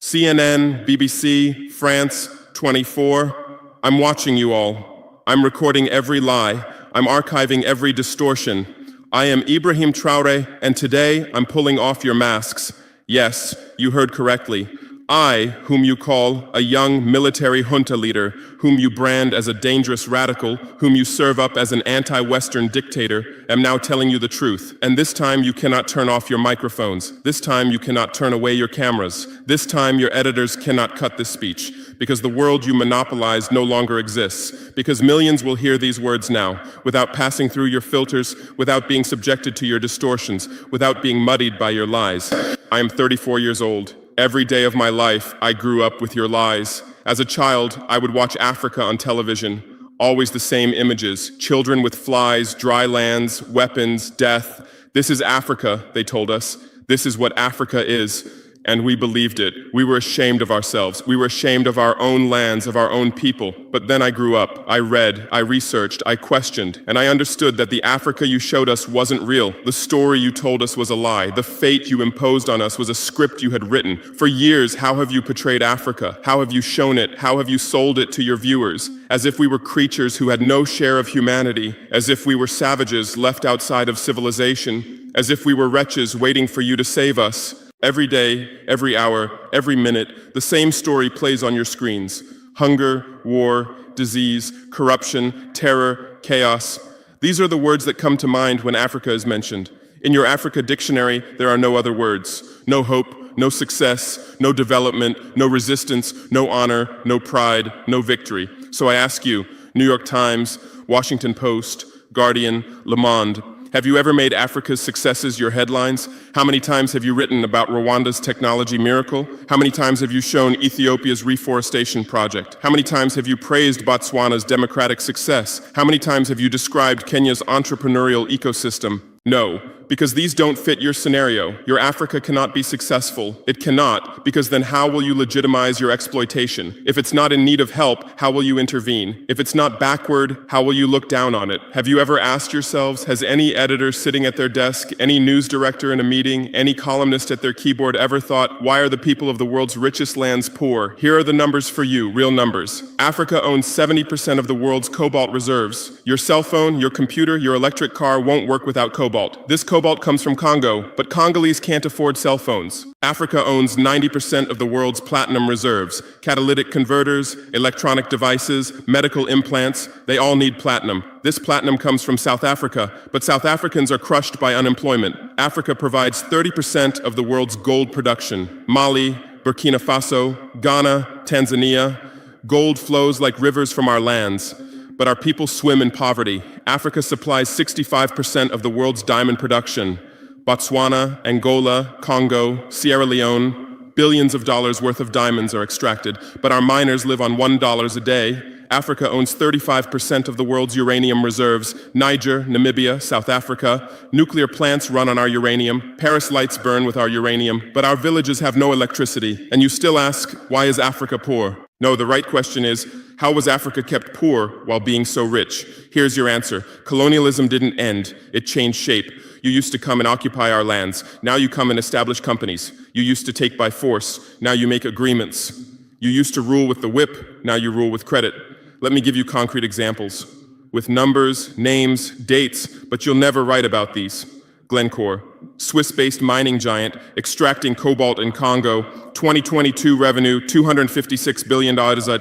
CNN, BBC, France, 24. I'm watching you all. I'm recording every lie. I'm archiving every distortion. I am Ibrahim Traore, and today I'm pulling off your masks. Yes, you heard correctly. I, whom you call a young military junta leader, whom you brand as a dangerous radical, whom you serve up as an anti-Western dictator, am now telling you the truth. And this time you cannot turn off your microphones. This time you cannot turn away your cameras. This time your editors cannot cut this speech, because the world you monopolize no longer exists. Because millions will hear these words now, without passing through your filters, without being subjected to your distortions, without being muddied by your lies. I am 34 years old. Every day of my life, I grew up with your lies. As a child, I would watch Africa on television. Always the same images. Children with flies, dry lands, weapons, death. This is Africa, they told us. This is what Africa is. And we believed it. We were ashamed of ourselves. We were ashamed of our own lands, of our own people. But then I grew up. I read, I researched, I questioned, and I understood that the Africa you showed us wasn't real. The story you told us was a lie. The fate you imposed on us was a script you had written. For years, how have you portrayed Africa? How have you shown it? How have you sold it to your viewers? As if we were creatures who had no share of humanity, as if we were savages left outside of civilization, as if we were wretches waiting for you to save us. Every day, every hour, every minute, the same story plays on your screens. Hunger, war, disease, corruption, terror, chaos. These are the words that come to mind when Africa is mentioned. In your Africa dictionary, there are no other words. No hope, no success, no development, no resistance, no honor, no pride, no victory. So I ask you, New York Times, Washington Post, Guardian, Le Monde, have you ever made Africa's successes your headlines? How many times have you written about Rwanda's technology miracle? How many times have you shown Ethiopia's reforestation project? How many times have you praised Botswana's democratic success? How many times have you described Kenya's entrepreneurial ecosystem? No, because these don't fit your scenario. Your Africa cannot be successful. It cannot, because then how will you legitimize your exploitation? If it's not in need of help, how will you intervene? If it's not backward, how will you look down on it? Have you ever asked yourselves, has any editor sitting at their desk, any news director in a meeting, any columnist at their keyboard ever thought, why are the people of the world's richest lands poor? Here are the numbers for you, real numbers. Africa owns 70% of the world's cobalt reserves. Your cell phone, your computer, your electric car won't work without cobalt. This cobalt comes from Congo, but Congolese can't afford cell phones. Africa owns 90% of the world's platinum reserves. Catalytic converters, electronic devices, medical implants, they all need platinum. This platinum comes from South Africa, but South Africans are crushed by unemployment. Africa provides 30% of the world's gold production. Mali, Burkina Faso, Ghana, Tanzania. Gold flows like rivers from our lands. But our people swim in poverty. Africa supplies 65% of the world's diamond production. Botswana, Angola, Congo, Sierra Leone, billions of dollars worth of diamonds are extracted, but our miners live on $1 a day. Africa owns 35% of the world's uranium reserves. Niger, Namibia, South Africa. Nuclear plants run on our uranium. Paris lights burn with our uranium, but our villages have no electricity. And you still ask, why is Africa poor? No, the right question is, how was Africa kept poor while being so rich? Here's your answer. Colonialism didn't end. It changed shape. You used to come and occupy our lands. Now you come and establish companies. You used to take by force. Now you make agreements. You used to rule with the whip. Now you rule with credit. Let me give you concrete examples. With numbers, names, dates, but you'll never write about these. Glencore, Swiss-based mining giant, extracting cobalt in Congo. 2022 revenue, $256 billion.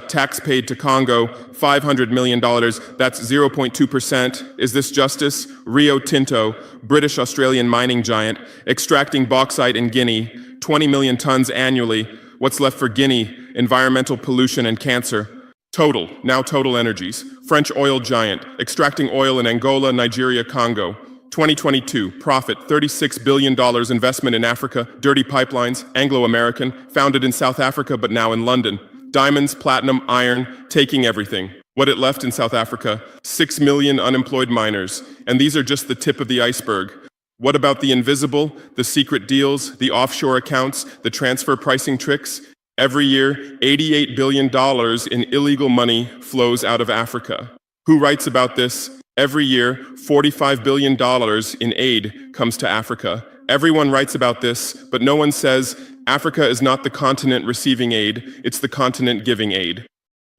Tax paid to Congo, $500 million. That's 0.2%. Is this justice? Rio Tinto, British-Australian mining giant, extracting bauxite in Guinea, 20 million tons annually. What's left for Guinea? Environmental pollution and cancer. Total, now Total Energies, French oil giant, extracting oil in Angola, Nigeria, Congo. 2022, profit, $36 billion investment in Africa, dirty pipelines, Anglo-American, founded in South Africa but now in London. Diamonds, platinum, iron, taking everything. What it left in South Africa, 6 million unemployed miners. And these are just the tip of the iceberg. What about the invisible, the secret deals, the offshore accounts, the transfer pricing tricks? Every year, $88 billion in illegal money flows out of Africa. Who writes about this? Every year, $45 billion in aid comes to Africa. Everyone writes about this, but no one says Africa is not the continent receiving aid, it's the continent giving aid.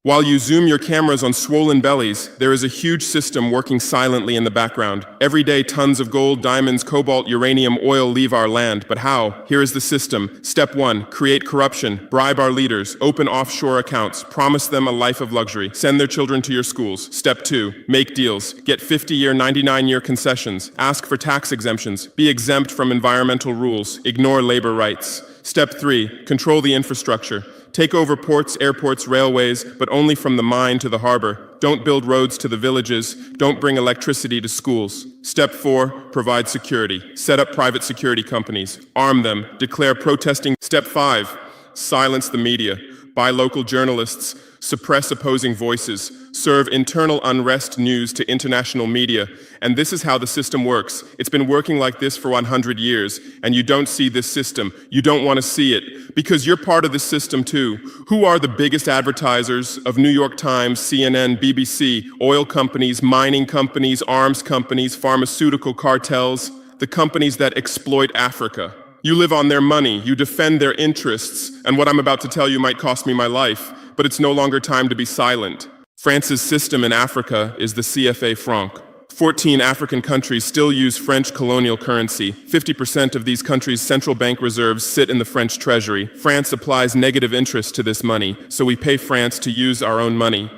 While you zoom your cameras on swollen bellies, there is a huge system working silently in the background. Every day, tons of gold, diamonds, cobalt, uranium, oil leave our land. But how? Here is the system. Step 1, create corruption, bribe our leaders, open offshore accounts, promise them a life of luxury, send their children to your schools. Step 2, make deals, get 50-year, 99-year concessions, ask for tax exemptions, be exempt from environmental rules, ignore labor rights. Step 3, control the infrastructure. Take over ports, airports, railways, but only from the mine to the harbor. Don't build roads to the villages. Don't bring electricity to schools. Step 4, provide security. Set up private security companies. Arm them. Declare protesting. Step 5, silence the media. Buy local journalists. Suppress opposing voices. Serve internal unrest news to international media. And this is how the system works. It's been working like this for 100 years, and you don't see this system. You don't want to see it, because you're part of this system too. Who are the biggest advertisers of New York Times, CNN, BBC, oil companies, mining companies, arms companies, pharmaceutical cartels, the companies that exploit Africa? You live on their money, you defend their interests, and what I'm about to tell you might cost me my life, but it's no longer time to be silent. France's system in Africa is the CFA franc. 14 African countries still use French colonial currency. 50% of these countries' central bank reserves sit in the French treasury. France applies negative interest to this money, so we pay France to use our own money.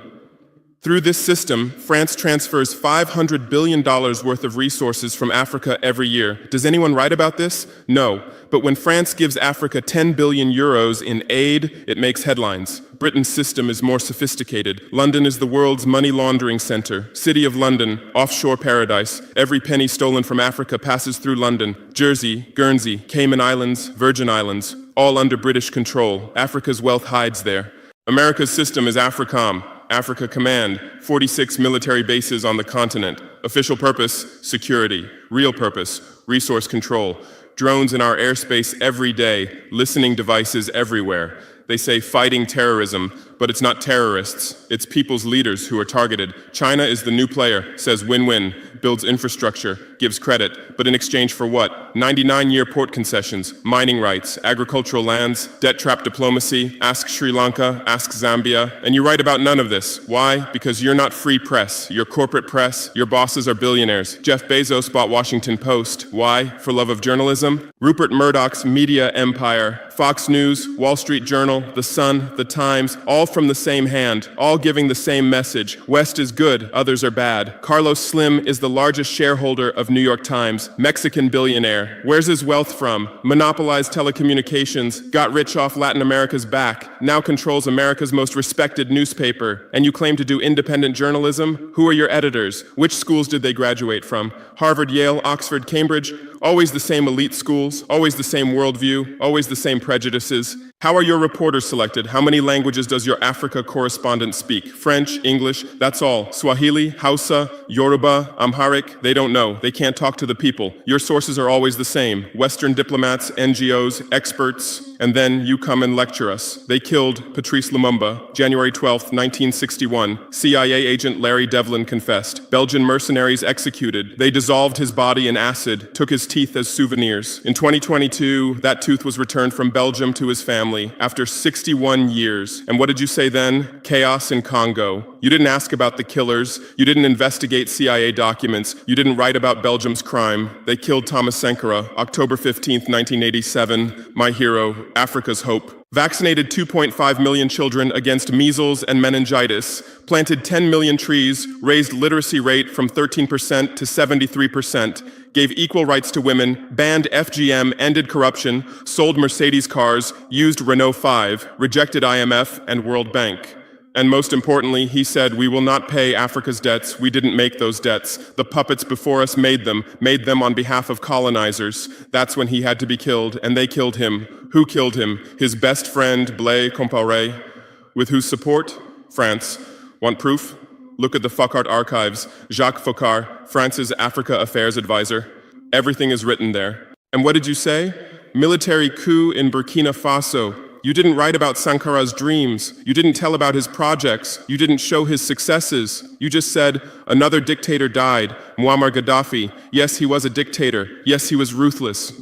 Through this system, France transfers $500 billion worth of resources from Africa every year. Does anyone write about this? No. But when France gives Africa 10 billion euros in aid, it makes headlines. Britain's system is more sophisticated. London is the world's money laundering center. City of London, offshore paradise. Every penny stolen from Africa passes through London. Jersey, Guernsey, Cayman Islands, Virgin Islands, all under British control. Africa's wealth hides there. America's system is AFRICOM, Africa Command, 46 military bases on the continent. Official purpose, security. Real purpose, resource control. Drones in our airspace every day, listening devices everywhere. They say fighting terrorism, but it's not terrorists. It's people's leaders who are targeted. China is the new player, says win-win, builds infrastructure, gives credit, but in exchange for what? 99-year port concessions, mining rights, agricultural lands, debt-trap diplomacy, ask Sri Lanka, ask Zambia, and you write about none of this. Why? Because you're not free press. You're corporate press. Your bosses are billionaires. Jeff Bezos bought Washington Post. Why? For love of journalism? Rupert Murdoch's media empire, Fox News, Wall Street Journal, The Sun, The Times, all from the same hand, all giving the same message. West is good, others are bad. Carlos Slim is the largest shareholder of New York Times, Mexican billionaire. Where's his wealth from? Monopolized telecommunications, got rich off Latin America's back, now controls America's most respected newspaper. And you claim to do independent journalism? Who are your editors? Which schools did they graduate from? Harvard, Yale, Oxford, Cambridge? Always the same elite schools, always the same worldview, always the same prejudices. How are your reporters selected? How many languages does your Africa correspondent speak? French, English, that's all. Swahili, Hausa, Yoruba, Amharic, they don't know. They can't talk to the people. Your sources are always the same. Western diplomats, NGOs, experts, and then you come and lecture us. They killed Patrice Lumumba, January 12th, 1961. CIA agent Larry Devlin confessed. Belgian mercenaries executed. They dissolved his body in acid, took his teeth as souvenirs. In 2022, that tooth was returned from Belgium to his family after 61 years. And what did you say then? Chaos in Congo. You didn't ask about the killers. You didn't investigate CIA documents. You didn't write about Belgium's crime. They killed Thomas Sankara, October 15th, 1987. My hero, Africa's hope. Vaccinated 2.5 million children against measles and meningitis, planted 10 million trees, raised literacy rate from 13% to 73%, gave equal rights to women, banned FGM, ended corruption, sold Mercedes cars, used Renault 5, rejected IMF and World Bank. And most importantly, he said, we will not pay Africa's debts. We didn't make those debts. The puppets before us made them on behalf of colonizers. That's when he had to be killed, and they killed him. Who killed him? His best friend, Blaise Compaoré. With whose support? France. Want proof? Look at the Focart archives. Jacques Focart, France's Africa Affairs advisor. Everything is written there. And what did you say? Military coup in Burkina Faso. You didn't write about Sankara's dreams. You didn't tell about his projects. You didn't show his successes. You just said, another dictator died, Muammar Gaddafi. Yes, he was a dictator. Yes, he was ruthless.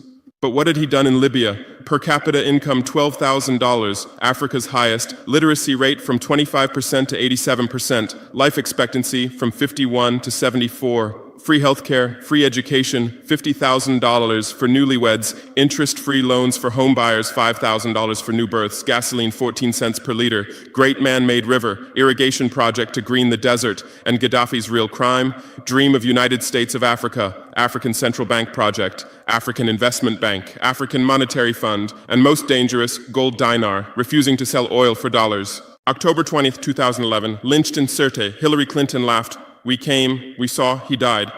But what had he done in Libya? Per capita income $12,000, Africa's highest. Literacy rate from 25% to 87%. Life expectancy from 51 to 74. Free healthcare, free education, $50,000 for newlyweds, interest-free loans for home buyers, $5,000 for new births, gasoline 14 cents per liter, great man-made river, irrigation project to green the desert, and Gaddafi's real crime, dream of United States of Africa, African Central Bank project, African Investment Bank, African Monetary Fund, and most dangerous, gold dinar, refusing to sell oil for dollars. October 20th, 2011, lynched in Sirte, Hillary Clinton laughed. We came, we saw, he died.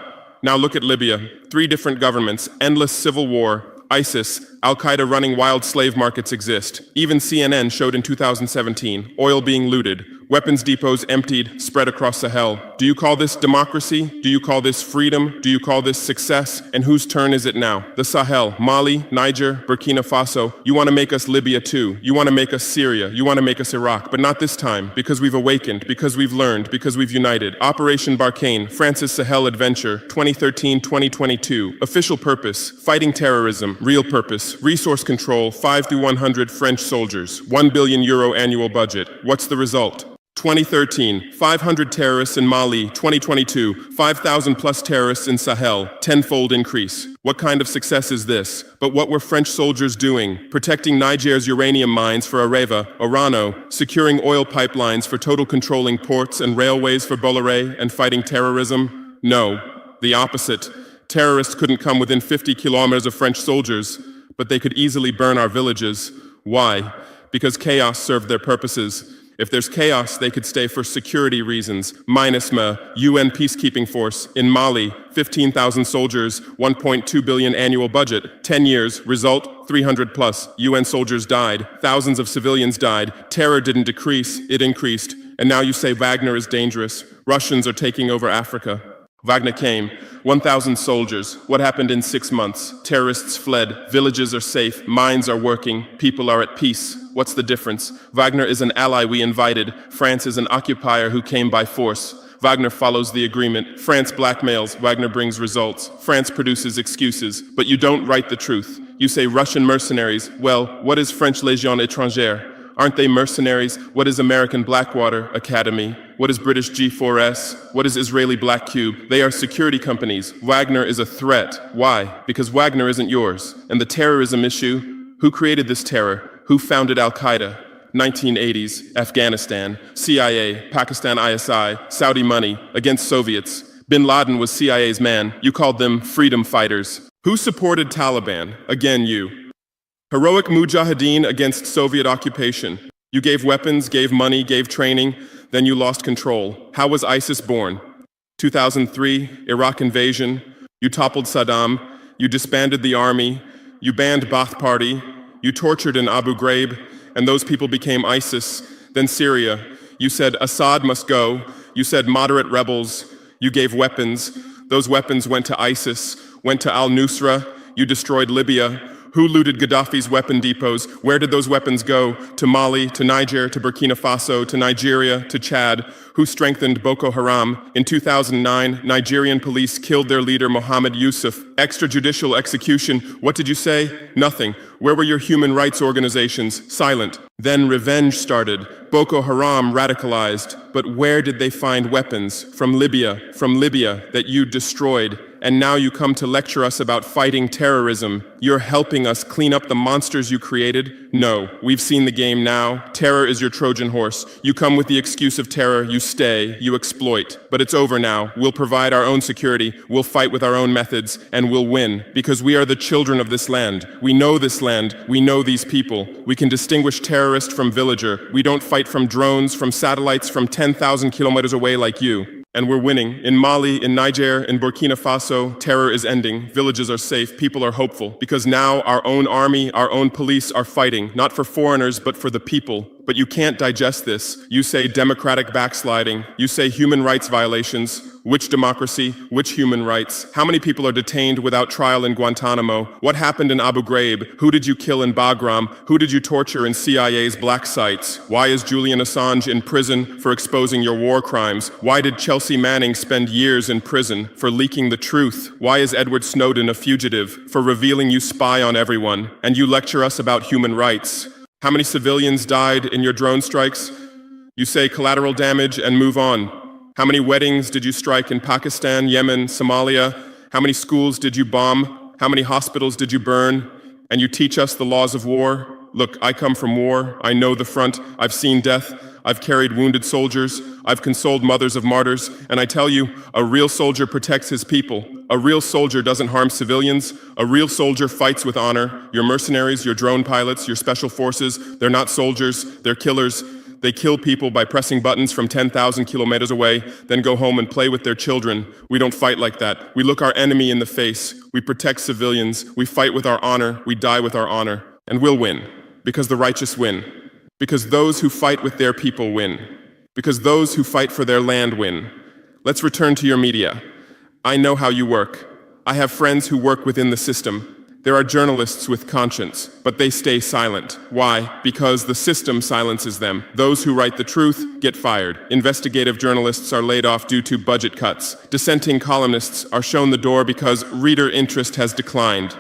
Now look at Libya. 3 different governments, endless civil war, ISIS, Al-Qaeda running wild slave markets exist. Even CNN showed in 2017 oil being looted, weapons depots emptied, spread across Sahel. Do you call this democracy? Do you call this freedom? Do you call this success? And whose turn is it now? The Sahel, Mali, Niger, Burkina Faso. You want to make us Libya too. You want to make us Syria. You want to make us Iraq. But not this time, because we've awakened, because we've learned, because we've united. Operation Barkhane, France's Sahel Adventure, 2013-2022. Official purpose, fighting terrorism. Real purpose, resource control, 5 through 100 French soldiers. €1 billion annual budget. What's the result? 2013, 500 terrorists in Mali. 2022, 5,000 plus terrorists in Sahel. 10-fold increase. What kind of success is this? But what were French soldiers doing? Protecting Niger's uranium mines for Areva, Orano, securing oil pipelines for Total, controlling ports and railways for Bolloré, and fighting terrorism? No, the opposite. Terrorists couldn't come within 50 kilometers of French soldiers, but they could easily burn our villages. Why? Because chaos served their purposes. If there's chaos, they could stay for security reasons. MINUSMA, UN peacekeeping force. In Mali, 15,000 soldiers, 1.2 billion annual budget. 10 years, result, 300 plus. UN soldiers died. Thousands of civilians died. Terror didn't decrease, it increased. And now you say Wagner is dangerous. Russians are taking over Africa. Wagner came, 1,000 soldiers. What happened in 6 months? Terrorists fled, villages are safe, mines are working, people are at peace. What's the difference? Wagner is an ally we invited. France is an occupier who came by force. Wagner follows the agreement. France blackmails, Wagner brings results. France produces excuses, but you don't write the truth. You say Russian mercenaries. Well, what is French Légion étrangère? Aren't they mercenaries? What is American Blackwater Academy? What is British G4S? What is Israeli Black Cube? They are security companies. Wagner is a threat. Why? Because Wagner isn't yours. And the terrorism issue, who created this terror? Who founded Al-Qaeda? 1980s, Afghanistan, CIA, Pakistan ISI, Saudi money, against Soviets. Bin Laden was CIA's man. You called them freedom fighters. Who supported Taliban? Again, you. Heroic mujahideen against Soviet occupation. You gave weapons, gave money, gave training, then you lost control. How was ISIS born? 2003, Iraq invasion. You toppled Saddam. You disbanded the army. You banned Ba'ath Party. You tortured in Abu Ghraib, and those people became ISIS. Then Syria. You said Assad must go. You said moderate rebels. You gave weapons. Those weapons went to ISIS, went to al-Nusra. You destroyed Libya. Who looted Gaddafi's weapon depots? Where did those weapons go? To Mali, to Niger, to Burkina Faso, to Nigeria, to Chad? Who strengthened Boko Haram? In 2009, Nigerian police killed their leader Mohammed Yusuf. Extrajudicial execution. What did you say? Nothing. Where were your human rights organizations? Silent. Then revenge started. Boko Haram radicalized. But where did they find weapons? From Libya that you destroyed. And now you come to lecture us about fighting terrorism. You're helping us clean up the monsters you created? No, we've seen the game now. Terror is your Trojan horse. You come with the excuse of terror, you stay, you exploit. But it's over now. We'll provide our own security, we'll fight with our own methods, and we'll win. Because we are the children of this land. We know this land, we know these people. We can distinguish terrorist from villager. We don't fight from drones, from satellites, from 10,000 kilometers away like you. And we're winning. In Mali, in Niger, in Burkina Faso, terror is ending. Villages are safe. People are hopeful. Because now our own army, our own police are fighting, not for foreigners, but for the people. But you can't digest this. You say democratic backsliding. You say human rights violations. Which democracy? Which human rights? How many people are detained without trial in Guantanamo? What happened in Abu Ghraib? Who did you kill in Bagram? Who did you torture in CIA's black sites? Why is Julian Assange in prison for exposing your war crimes? Why did Chelsea Manning spend years in prison for leaking the truth? Why is Edward Snowden a fugitive for revealing you spy on everyone? And you lecture us about human rights. How many civilians died in your drone strikes? You say collateral damage and move on. How many weddings did you strike in Pakistan, Yemen, Somalia? How many schools did you bomb? How many hospitals did you burn? And you teach us the laws of war? Look, I come from war. I know the front. I've seen death. I've carried wounded soldiers. I've consoled mothers of martyrs. And I tell you, a real soldier protects his people. A real soldier doesn't harm civilians. A real soldier fights with honor. Your mercenaries, your drone pilots, your special forces, they're not soldiers, they're killers. They kill people by pressing buttons from 10,000 kilometers away, then go home and play with their children. We don't fight like that. We look our enemy in the face. We protect civilians. We fight with our honor. We die with our honor. And we'll win. Because the righteous win. Because those who fight with their people win. Because those who fight for their land win. Let's return to your media. I know how you work. I have friends who work within the system. There are journalists with conscience, but they stay silent. Why? Because the system silences them. Those who write the truth get fired. Investigative journalists are laid off due to budget cuts. Dissenting columnists are shown the door because reader interest has declined.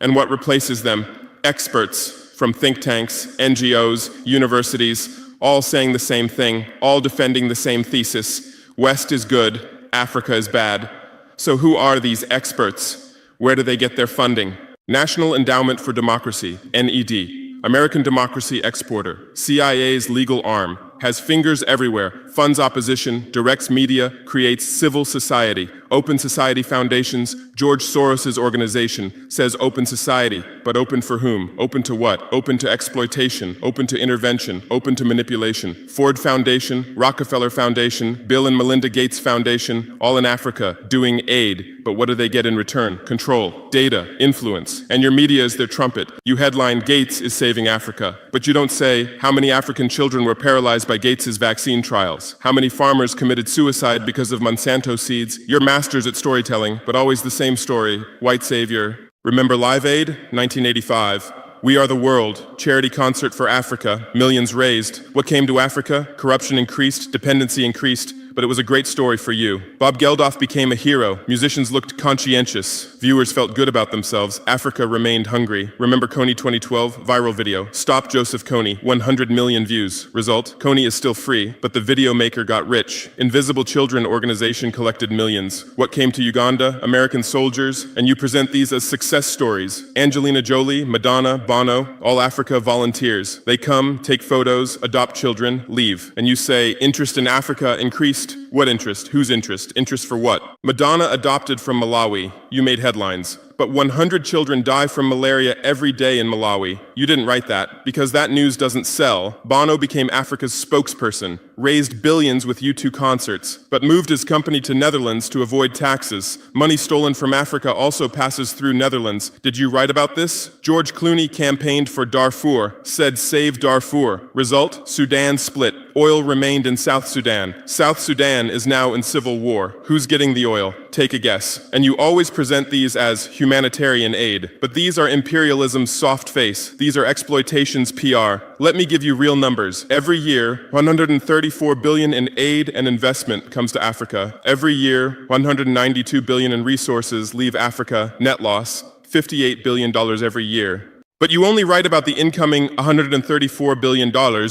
And what replaces them? Experts from think tanks, NGOs, universities, all saying the same thing, all defending the same thesis. West is good, Africa is bad. So who are these experts? Where do they get their funding? National Endowment for Democracy, NED, American democracy exporter, CIA's legal arm, has fingers everywhere, funds opposition, directs media, creates civil society. Open Society Foundations, George Soros's organization, says open society, but open for whom? Open to what? Open to exploitation, open to intervention, open to manipulation. Ford Foundation, Rockefeller Foundation, Bill and Melinda Gates Foundation, all in Africa, doing aid. But what do they get in return? Control, data, influence. And your media is their trumpet. You headline, Gates is saving Africa. But you don't say, how many African children were paralyzed by Gates's vaccine trials? How many farmers committed suicide because of Monsanto seeds? You're masters at storytelling, but always the same story. White savior. Remember Live Aid? 1985. We Are the World, charity concert for Africa, millions raised. What came to Africa? Corruption increased, dependency increased, but it was a great story for you. Bob Geldof became a hero. Musicians looked conscientious. Viewers felt good about themselves. Africa remained hungry. Remember Kony 2012? Viral video. Stop Joseph Kony. 100 million views. Result? Kony is still free, but the video maker got rich. Invisible Children organization collected millions. What came to Uganda? American soldiers. And you present these as success stories. Angelina Jolie, Madonna, Bono, all Africa volunteers. They come, take photos, adopt children, leave. And you say, interest in Africa increased. What interest? Whose interest? Interest for what? Madonna adopted from Malawi. You made headlines. But 100 children die from malaria every day in Malawi. You didn't write that. Because that news doesn't sell, Bono became Africa's spokesperson, raised billions with U2 concerts, but moved his company to Netherlands to avoid taxes. Money stolen from Africa also passes through Netherlands. Did you write about this? George Clooney campaigned for Darfur, said save Darfur. Result? Sudan split. Oil remained in South Sudan. South Sudan is now in civil war. Who's getting the oil? Take a guess. And you always present these as humanitarian aid. But these are imperialism's soft face. These are exploitation's PR. Let me give you real numbers. Every year, 134 billion in aid and investment comes to Africa. Every year, 192 billion in resources leave Africa. Net loss, $58 billion every year. But you only write about the incoming $134 billion.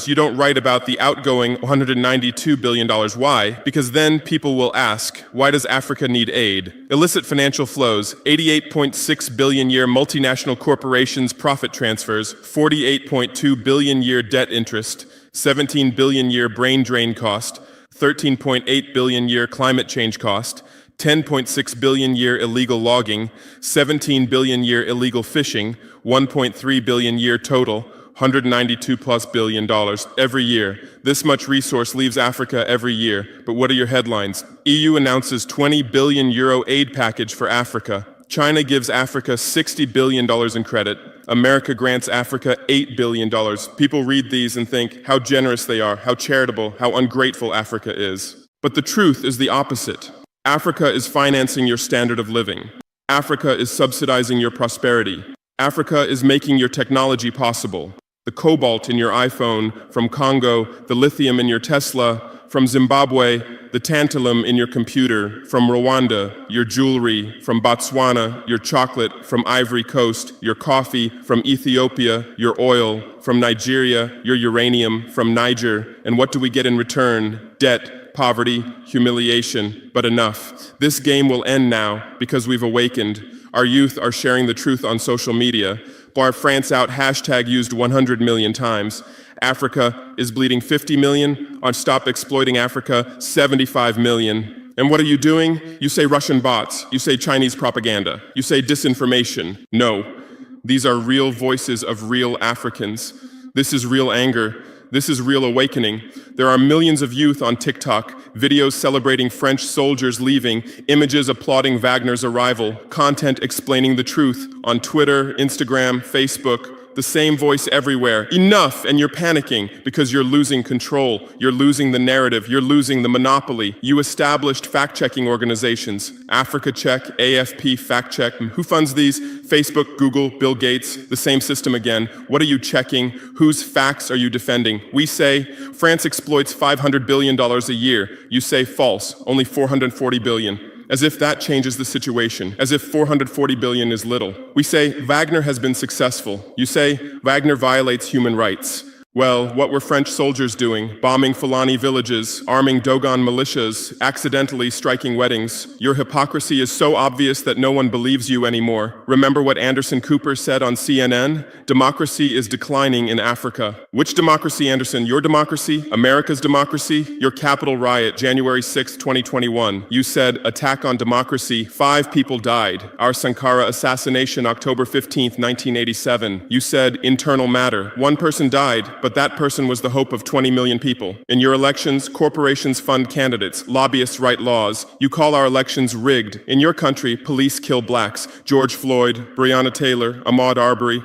You don't write about the outgoing $192 billion. Why? Because then people will ask, why does Africa need aid? Illicit financial flows, 88.6 billion year multinational corporations profit transfers, 48.2 billion year debt interest, 17 billion year brain drain cost, 13.8 billion year climate change cost, 10.6 billion year illegal logging, 17 billion year illegal fishing, 1.3 billion year total, 192 plus billion dollars every year. This much resource leaves Africa every year. But what are your headlines? EU announces 20 billion euro aid package for Africa. China gives Africa $60 billion in credit. America grants Africa $8 billion. People read these and think how generous they are, how charitable, how ungrateful Africa is. But the truth is the opposite. Africa is financing your standard of living. Africa is subsidizing your prosperity. Africa is making your technology possible. The cobalt in your iPhone from Congo, the lithium in your Tesla from Zimbabwe, the tantalum in your computer from Rwanda, your jewelry from Botswana, your chocolate from Ivory Coast, your coffee from Ethiopia, your oil from Nigeria, your uranium from Niger. And what do we get in return? Debt, poverty, humiliation, but enough. This game will end now because we've awakened. Our youth are sharing the truth on social media. Bar France out hashtag used 100 million times. Africa is bleeding 50 million. On Stop Exploiting Africa, 75 million. And what are you doing? You say Russian bots. You say Chinese propaganda. You say disinformation. No, these are real voices of real Africans. This is real anger. This is real awakening. There are millions of youth on TikTok, videos celebrating French soldiers leaving, images applauding Wagner's arrival, content explaining the truth on Twitter, Instagram, Facebook. The same voice everywhere. Enough! And you're panicking because you're losing control. You're losing the narrative. You're losing the monopoly. You established fact-checking organizations. Africa Check, AFP Fact Check. Who funds these? Facebook, Google, Bill Gates. The same system again. What are you checking? Whose facts are you defending? We say France exploits $500 billion a year. You say false. Only $440 billion. As if that changes the situation, as if 440 billion is little. We say Wagner has been successful. You say Wagner violates human rights. Well, what were French soldiers doing? Bombing Fulani villages, arming Dogon militias, accidentally striking weddings. Your hypocrisy is so obvious that no one believes you anymore. Remember what Anderson Cooper said on CNN? Democracy is declining in Africa. Which democracy, Anderson? Your democracy? America's democracy? Your Capitol riot, January 6, 2021. You said, attack on democracy. 5 people died. Our Sankara assassination, October 15, 1987. You said, internal matter. 1 person died, but that person was the hope of 20 million people. In your elections, corporations fund candidates, lobbyists write laws. You call our elections rigged. In your country, police kill blacks. George Floyd, Breonna Taylor, Ahmaud Arbery.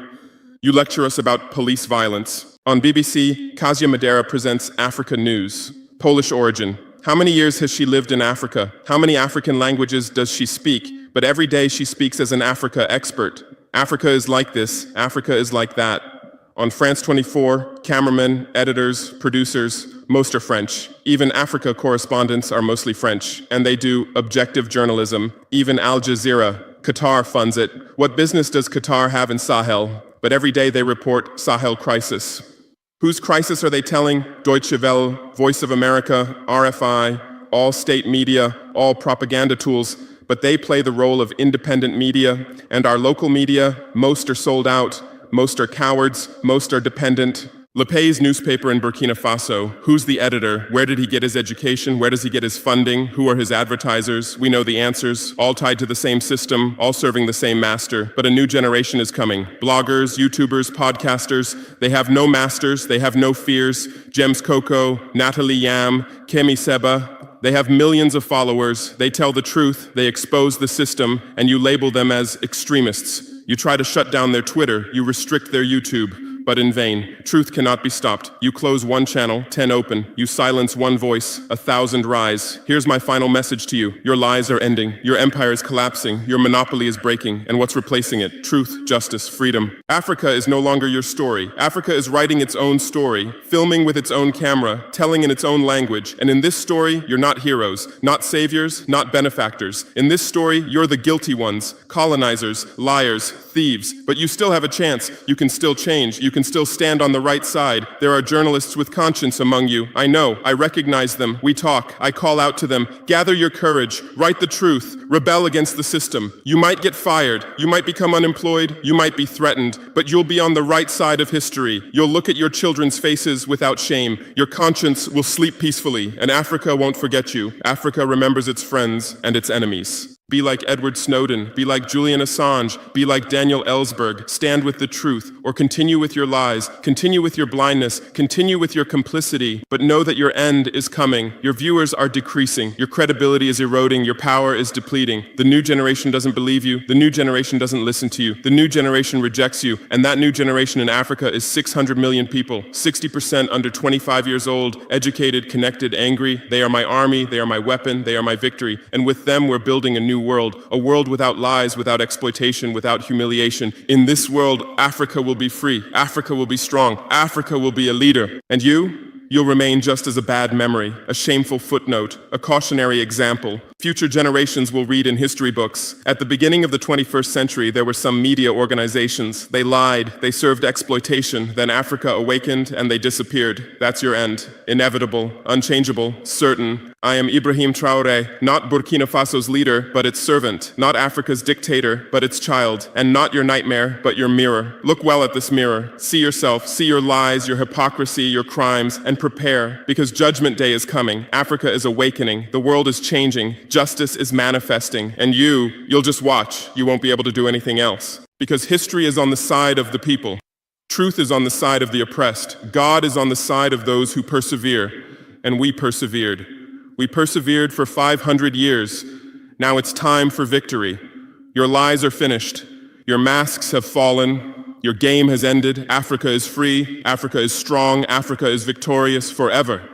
You lecture us about police violence. On BBC, Kasia Madera presents Africa News. Polish origin. How many years has she lived in Africa? How many African languages does she speak? But every day she speaks as an Africa expert. Africa is like this. Africa is like that. On France 24, cameramen, editors, producers, most are French. Even Africa correspondents are mostly French, and they do objective journalism. Even Al Jazeera, Qatar funds it. What business does Qatar have in Sahel? But every day they report Sahel crisis. Whose crisis are they telling? Deutsche Welle, Voice of America, RFI, all state media, all propaganda tools. But they play the role of independent media, and our local media, most are sold out. Most are cowards, most are dependent. Le Pay's newspaper in Burkina Faso, who's the editor? Where did he get his education? Where does he get his funding? Who are his advertisers? We know the answers, all tied to the same system, all serving the same master. But a new generation is coming. Bloggers, YouTubers, podcasters, they have no masters, they have no fears. James Coco, Natalie Yam, Kemi Seba, they have millions of followers. They tell the truth, they expose the system, and you label them as extremists. You try to shut down their Twitter, you restrict their YouTube, but in vain. Truth cannot be stopped. You close one channel, 10 open. You silence one voice, 1,000 rise. Here's my final message to you. Your lies are ending. Your empire is collapsing. Your monopoly is breaking. And what's replacing it? Truth, justice, freedom. Africa is no longer your story. Africa is writing its own story, filming with its own camera, telling in its own language. And in this story, you're not heroes, not saviors, not benefactors. In this story, you're the guilty ones, colonizers, liars, thieves. But you still have a chance. You can still change. You can still stand on the right side. There are journalists with conscience among you. I know. I recognize them. We talk. I call out to them. Gather your courage. Write the truth. Rebel against the system. You might get fired. You might become unemployed. You might be threatened. But you'll be on the right side of history. You'll look at your children's faces without shame. Your conscience will sleep peacefully. And Africa won't forget you. Africa remembers its friends and its enemies. Be like Edward Snowden, be like Julian Assange, be like Daniel Ellsberg, stand with the truth, or continue with your lies, continue with your blindness, continue with your complicity, but know that your end is coming. Your viewers are decreasing, your credibility is eroding, your power is depleting. The new generation doesn't believe you, the new generation doesn't listen to you, the new generation rejects you, and that new generation in Africa is 600 million people, 60% under 25 years old, educated, connected, angry. They are my army, they are my weapon, they are my victory, and with them we're building a new world, a world without lies, without exploitation, without humiliation. In this world, Africa will be free, Africa will be strong, Africa will be a leader. And you'll remain just as a bad memory, a shameful footnote, a cautionary example. Future generations will read in history books. At the beginning of the 21st century, there were some media organizations. They lied, they served exploitation, then Africa awakened and they disappeared. That's your end. Inevitable, unchangeable, certain. I am Ibrahim Traore, not Burkina Faso's leader, but its servant, not Africa's dictator, but its child, and not your nightmare, but your mirror. Look well at this mirror. See yourself, see your lies, your hypocrisy, your crimes, and prepare, because Judgment Day is coming. Africa is awakening. The world is changing. Justice is manifesting. And you'll just watch. You won't be able to do anything else. Because history is on the side of the people. Truth is on the side of the oppressed. God is on the side of those who persevere. And we persevered. We persevered for 500 years. Now it's time for victory. Your lies are finished. Your masks have fallen. Your game has ended. Africa is free. Africa is strong. Africa is victorious forever.